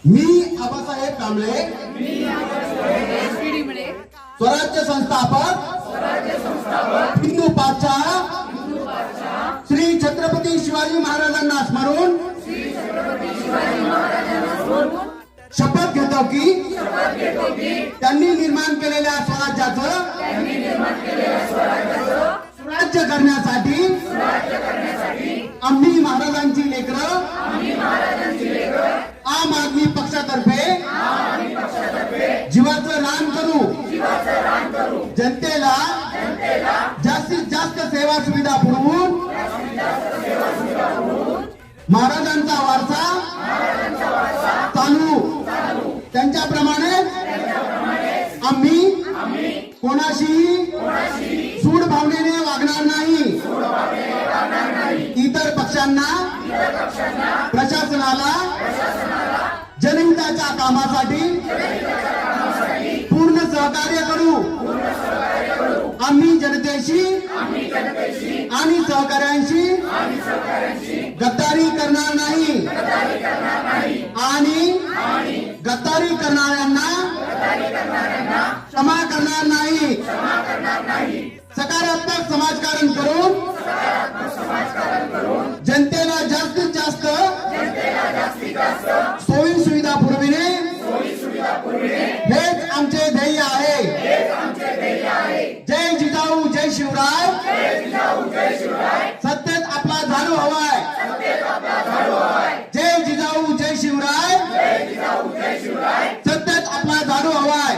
मी आबासाहेब कांबळे स्वराज्य संस्थापक हिंदू पाठशाळा श्री छत्रपती शिवाजी महाराजांना स्मरून शपथ घेतो की त्यांनी निर्माण केलेल्या स्वराज्याचं सुराज्य करण्यासाठी आम्ही महाराजांची लेकरं आम आदमी पक्षातर्फे जीवाचं रान करू, जनतेला जास्तीत जास्त सेवा सुविधा पुरवून महाराजांचा वारसा चालू त्यांच्याप्रमाणे आम्ही कोणाशी सूड भावनेने वागणार नाही. इतर पक्षांना प्रशासनाला जनहिताच्या कामासाठी पूर्ण सहकार्य करू. आम्ही जनतेशी आणि सहकार्यांशी गद्दारी करणार नाही आणि गद्दारी करणाऱ्यांना क्षमा करणार नाही. सकारात्मक समाजकारण करून जनतेला जास्तीत जास्त सोयी सुविधा पुरविणे हेच आमचे ध्येय आहे. जय जिजाऊ जय शिवराय. सत्तेत आपला झाडू हवाय. जय जिजाऊ जय शिवराय. सत्तेत आपला झाडू हवाय.